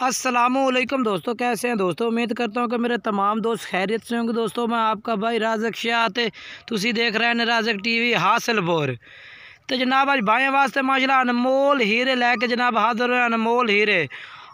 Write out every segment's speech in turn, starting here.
अस्सलामुअलैकुम दोस्तों, कैसे हैं दोस्तों। उम्मीद करता हूँ कि मेरे तमाम दोस्त खैरियत से होंगे। दोस्तों मैं आपका भाई राज़क शाह ते तुसी देख रहे हैं राज़क टीवी हासिलपुर। तो जनाब आज भाई वास्ते माशाल्लाह अनमोल हीरे लैके जनाब हाजिर हुए। अनमोल हीरे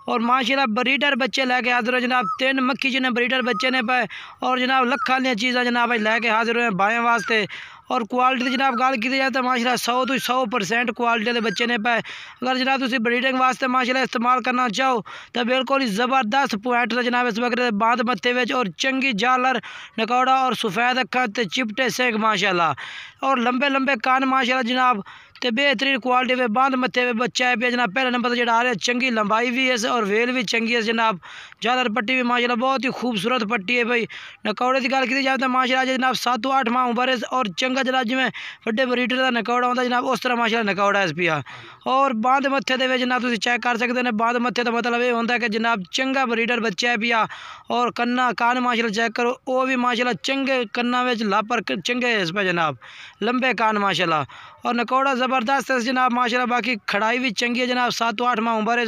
और माशाल्लाह ब्रीडर बच्चे लैके हाजिर हुए जनाब। 3 मक्खी जिन्हें ब्रीडर बच्चे ने पाए और जनाब लखा लिया चीज़ा जनाब आज लैके हाजिर हुए भाई वास्ते। और क्वालिटी जनाब गल की जाए तो माशाल्लाह 100 तो 100% क्वालिटी के बच्चे ने पाए। अगर जनाब तुम ब्रीडिंग वास्ते माशाल्लाह इस्तेमाल करना चाहो तो बिल्कुल ही ज़बरदस्त पॉइंट जनाब इस बकरे बांध मत्थे विच और चंगी जालर नकौड़ा और सफ़ेद अखा ते चिपटे सेक माशाल्लाह और लंबे लंबे कान माशाल्लाह जनाब तो बेहतरीन क्वालिटी वे बांध मत्थे वे बच्चा है जनाब। पहले नंबर जो आ रहा है चंगी लंबाई भी है और वेल भी चंगी है जनाब। जालर पट्टी भी माशाल्लाह बहुत ही खूबसूरत पट्टी है भाई। नकौड़े की गल की जाए तो माशाल्लाह जनाब 7-8 माह उम्र है और चंगा जनाब जिमें बड़े ब्रीडर का नकौड़ा होता जनाब उस तरह माशाल्लाह नकौड़ा है पिया। और बांध मत्थे दे जनाब तुम चेक कर सकते हैं। बांध मत्थे का मतलब ये होता है कि जनाब चंगा ब्रीडर बच्चा है पिया। और कन्ना कान माशाल्लाह चेक करो वो भी माशाल्लाह चंगे कन्ना में लापर चंगे इस पर जनाब लंबे कान माशाल्लाह। और नकौड़ा ज़बरदस्त है जनाब माशाल्लाह। बाकी खड़ाई भी चंगी है जनाब। 7-8 माह उम्र है।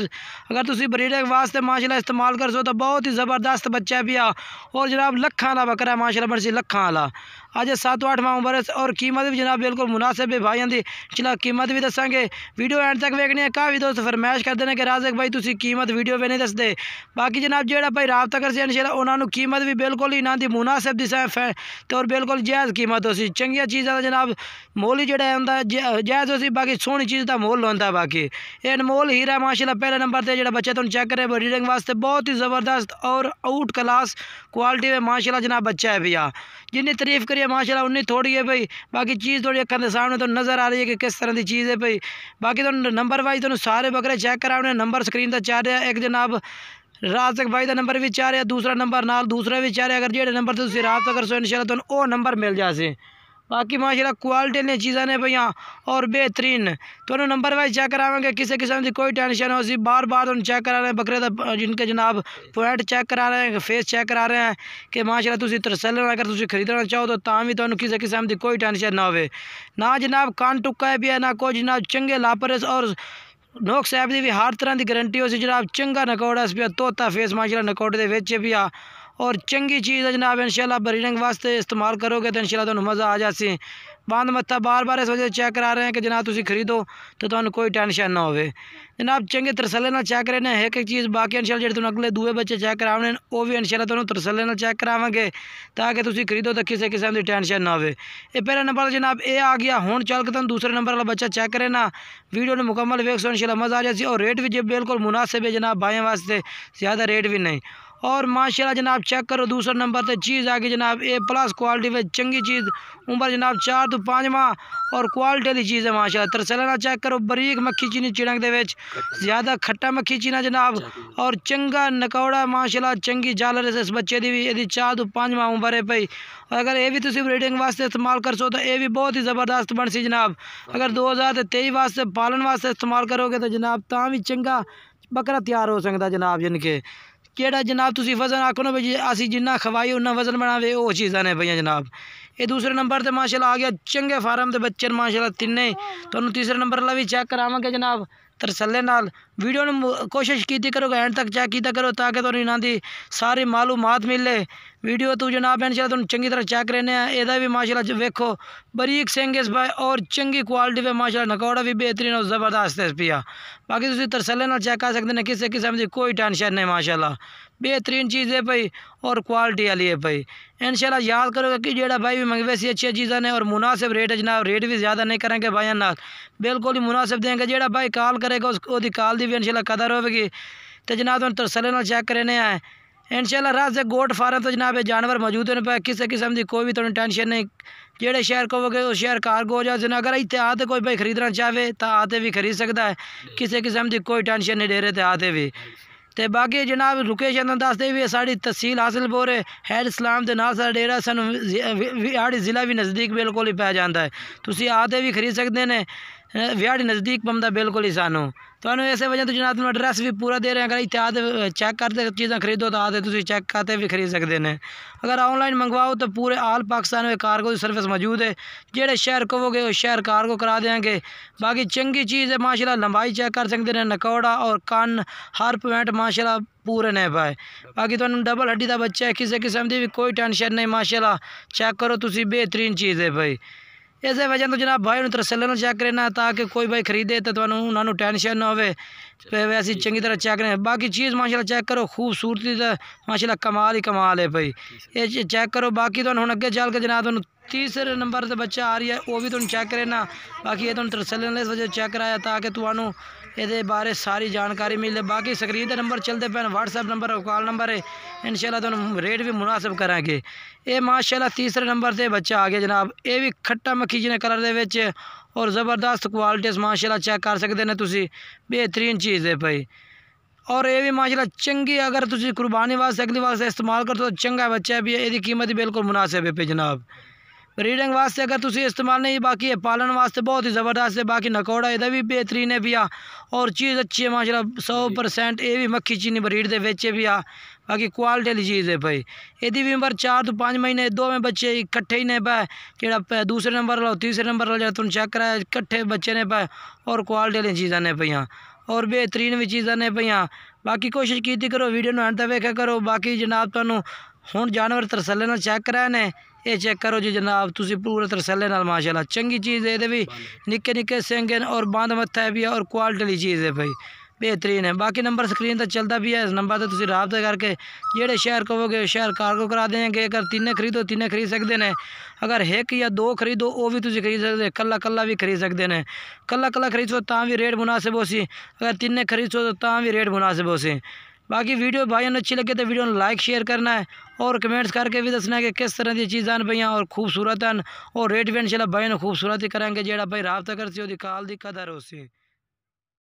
अगर तुम ब्रीडर वास्ते माशाल्लाह इस्तेमाल कर सो तो बहुत ही ज़बरदस्त बच्चा है पिया। और जनाब लखा वाला बकरा है माशाल्लाह बरसी लखा वाला। अज 7-8 माह उम्र है और कीमत भी जनाब बिल्कुल मुनासिब है भाई की। चला कीमत भी दसांगे वीडियो एंड तक वेखनी है। काफ़ी दोस्त फरमाइश करते हैं कि राज़क भाई तुम कीमत वीडियो में नहीं दसते। बाकी जनाब जो भाई राबता कर इंशाल्लाह उन्होंने कीमत भी बिल्कुल ही इन्हों की मुनासिब दिसा तो और बिल्कुल जायज़ कीमत हो सी। चंगिया चीज़ों का जनाब मोल ही जो जायज़ हो सी। बाकी सोहनी चीज़ का मोल होता है। बाकी ये अनमोल हीरा माशाल्लाह पहले नंबर पर जो बच्चा तुम चेक करें ब्रीडिंग वास्ते बहुत ही ज़बरदस्त और आउट क्लास क्वालिटी में माशाल्लाह जनाब बच्चा है भैया। जिन्नी तारीफ़ करिए माशाल्लाह उन्नी थोड़ी है भाई। बाकी चीज़ थोड़ी अखा के सामने तो नज़र आ रही है कि किस तरह की चीज़ है भाई। बाकी तो नंबर वाइज तो सारे बकरे चेक करा उन्हें नंबर स्क्रीन पर चाह रहा है। एक जनाब राज़क भाई का नंबर भी चाह रहा है, दूसरा नंबर नाल दूसरा भी चाह रहा है। अगर जो नंबर तुम राबता कर सो इंशाल्लाह तो वो नंबर मिल जाए। बाकी माशाल्लाह क्वालिटी ने चीज़ा ने भैया और बेहतरीन तो नंबर वाइज चेक करावेंगे। किसी किस्म की कोई टेंशन हो सी बार बार तो चेक करा रहे हैं बकरे का जिनके जनाब पॉइंट चेक करा रहे हैं फेस चेक करा रहे हैं कि माशाल्लाह तुम तरसले अगर तुम खरीदना चाहो तो भी तो किसी किस्म की कोई टेंशन ना हो ना जनाब। कान टुक्का है भी है ना कोई जनाब चंगे लापर और नोक साहब की भी हर तरह की गारंटी हो सी जनाब। चंगा नकौड़ा पिया तोता फेस माशाल्लाह नकौड़े के पिया और चंगी चीज़ है जनाब। इंशाल्लाह ब्रीडिंग वास्ते इस्तेमाल करोगे तो इंशाल्लाह तुहानू मज़ा आ जासी। बांध मत्था बार बार इस वजह चेक करा रहे हैं कि जनाब तुम खरीदो तो तुहानू कोई टेंशन ना हो जनाब। चंगे तरसले ना चेक करें एक एक चीज़। बाकी इंशाल्लाह जो तुम अगले दूए बच्चे चेक कराने वो भी इंशाल्लाह तुहानू तरसले ना चेक करावेंगे ताकि तुम खरीदो तो किसी किस्म की टेंशन ना हो। ये पहले नंबर जनाब ये आ गया। हुण चल के तुम दूसरे नंबर वाला बच्चा चेक करें ना वीडियो ने मुकम्मल वेख सो इंशाल्लाह मज़ा आ जाए। और रेट भी जो बिल्कुल मुनासिब है जनाब भाइयों वास्ते ज़्यादा रेट भी नहीं। और माशाल्लाह जनाब चेक करो दूसरे नंबर पर चीज़ आ गई जनाब ए प्लस क्वालिटी में चंगी चीज़ उम्र जनाब 4 तो 5 माह और क्वालिटी वाली चीज़ है माशाल्लाह। तरसला चेक करो बरीक मक्खी चीनी चिड़क दे ज़्यादा खट्टा मक्खी चीना जनाब और चंगा नकौड़ा माशाल्लाह चंगी जालर इस बच्चे की भी यदि 4 तो 5 माह उम्र है भाई। अगर ये भी तुम ब्रीडिंग वास्ते इस्तेमाल कर सो तो ये भी बहुत ही ज़बरदस्त बन सी जनाब। अगर 2023 वास्ते पालन वास्ते इस्तेमाल करोगे तो जनाब भी चंगा बकरा तैयार हो सकता जनाब। जिनके केड़ा जनाब तुम वजन आखो ना भाई असी जिन्ना खवाई उन्ना वजन बनावे वो चीज़ा ने भैया जनाब। ये दूसरे नंबर पर माशाल्लाह आ गया चंगे फार्म के बच्चे माशाल्लाह तिन्ने तो तीसरे नंबर वाला भी चेक करावांगे जनाब तरसले नाल। वीडियो ने कोशिश की करो एंड तक चेक किया करो ताकि तुहानू इन्हां दी सारी मालूमात मिले। वीडियो तो जनाब इंशाल्लाह तुम चंगी तरह चेक करने एदा भी माशाल्लाह वेखो बरीक सिंग इस भाई और चंगी क्वालिटी पे माशाल्लाह नकौड़ा भी बेहतरीन और ज़बरदस्त है पिया। बाकी तुम तरसले नाल चेक कर सकते हैं किसी किस्म की कोई टेंशन नहीं माशाल्लाह बेहतरीन चीज़ है भाई और क्वालिटी वाली है भाई। इंशाल्लाह याद करोगे कि जेड़ा भाई भी मंगवे सी अच्छी चीज़ा ने और मुनासिब रेट है जनाब। रेट भी ज़्यादा नहीं करेंगे भाई नाल बिल्कुल ही मुनासिब देंगे। जेड़ा भाई कॉल करेगा उसकी कॉल की भी इंशाल्लाह कदर होगी तो जनाब तुम तरसले नाल चेक करने आए इंशाल्लाह। राज़क गोट फार्म तो जनाब जानवर मौजूद हैं पे किसी किस्म की कोई भी तुम टेंशन नहीं। जेड़े शहर कहोगे उस शहर कारगो हो जाए अगर इतने आते कोई भाई खरीदना चाहे तो आते भी खरीद सकता है। किसी किस्म की कोई टेंशन नहीं डेरे तो आते भी तो बाकी जनाब लोकेशन दसते भी साड़ी तहसील हासिलपुर हैड इस्लाम के नाल सारा डेरा सानू विहाड़ी ज़िला भी नज़दीक बिल्कुल ही पै जाता है। तुम आते भी खरीद सकते हैं विहाड़ी नज़दीक पौंदा बिल्कुल ही सानू तो इस वजह तो जनाब तुम एड्रैस भी पूरा दे रहे हैं। अगर इतने आते चेक करते चीज़ें खरीदो तो आते तुम चेक करते भी खरीद सकते हैं। अगर ऑनलाइन मंगवाओ तो पूरे आल पाकिस्तान में कार्गो की सर्विस मौजूद है। जेड़े शहर कहोगे उस शहर कार्गो करा देंगे। बाकी चंगी चीज़ है माशाल्लाह, लंबाई चेक कर सकते हैं, नकौड़ा और कान हर पॉइंट माशाल्लाह पूरे ने पाए। बाकी तो डबल हड्डी का बच्चा है, किसी किस्म की भी कोई टेंशन नहीं माशाल्लाह। चेक करो तुसी, बेहतरीन चीज़ है भाई। इस वजह तो जनाब भाई तसल्ली चेक करना ताकि कोई भाई खरीदे तो उन्होंने टेंशन ना हो। वैसे चंगी तरह चेक करें। बाकी चीज़ माशाल्लाह चेक करो, खूबसूरती तो माशाल्लाह कमाल ही कमाल है भाई, ये चेक करो। बाकी तो हम अगे चल के जनाब तीसरे नंबर से बच्चा आ रही है, वो भी तुम चेक करना। बाकी ये तुम तसल्ली इस वजह चेक कराया ताकि तुम्हें ये बारे सारी जानकारी मिले। बाकी स्क्रीन के नंबर चलते पे, व्हाट्सएप नंबर और कॉल नंबर है, इंशाल्लाह तुम रेट भी मुनासिब कराएंगे। ये माशाल्लाह तीसरे नंबर से बच्चा आ गया जनाब। ये भी खट्टा मक्खी जिन्हें कलर दे और ज़बरदस्त क्वालिटी माशाल्लाह चेक कर सकते हैं तुसी, बेहतरीन चीज़ है भाई। और ये भी माशाल्लाह चंगी, अगर तुसी कुर्बानी वास्ते अगली वास्ते इस्तेमाल करते तो चंगा बच्चा भी है। ये कीमत भी बिल्कुल मुनासिब है पे जनाब। ब्रीडिंग वास्ते अगर तुसी इस्तेमाल नहीं, बाकी ये पालन वास्ते बहुत ही ज़बरदस्त है। बाकी नकौड़ा इधर भी बेहतरीन है भैया, और चीज़ अच्छी है माशाल्लाह 100%। ये भी मक्खी चीनी ब्रीड दे बेचे भी आ। बाकी क्वालिटी वाली चीज़ है भाई। यदि भी उम्र 4 तो 5 महीने, दो में बच्चे इकट्ठे ही ने पाए। जो दूसरे नंबर लो तीसरे नंबर लो जो तुम चेक कराया इकट्ठे बच्चे ने पाए, और क्वालिटी वाली चीज़ा ने पईयां और बेहतरीन भी चीज़ा ने पईयां। बाकी कोशिश की करो वीडियो में अंत वेखा करो। बाकी जनाब तुहानू हुण जानवर तसल्ली नाल चेक कराए ने, ये चेक करो जी जनाब तुसी पूरे तसल्ली नाल माशाल्लाह चंगी चीज़ है। ये भी निक्के निक्के सिंग और बांध मत्था है भी, और क्वालिटी वाली चीज़ है भाई, बेहतरीन है। बाकी नंबर स्क्रीन पर चलता भी है, इस नंबर पर तुसी राबता करके जेड़े शहर कहोगे शहर कार्गो करा देंगे। अगर तीने खरीदो तीने खरीद सकते हैं। अगर एक या दो खरीदो वो भी तुसी खरीद सकते, कला कला भी खरीद सकते हैं। कला कला खरीदो तां भी रेट मुनासिब हो सी, अगर तीने खरीदो तो तां भी रेट मुनासिब हो सी। बाकी वीडियो भाइयों अच्छी लगे तो वीडियो लाइक शेयर करना है, और कमेंट्स करके भी दसना है कि किस तरह की चीज़ां भैया और खूबसूरत हैं, और रेट भी इंशाल्लाह भाई खूबसूरत ही करेंगे। जेड़ा भाई राबता कर सी ओदी काल दी कदर हो सी।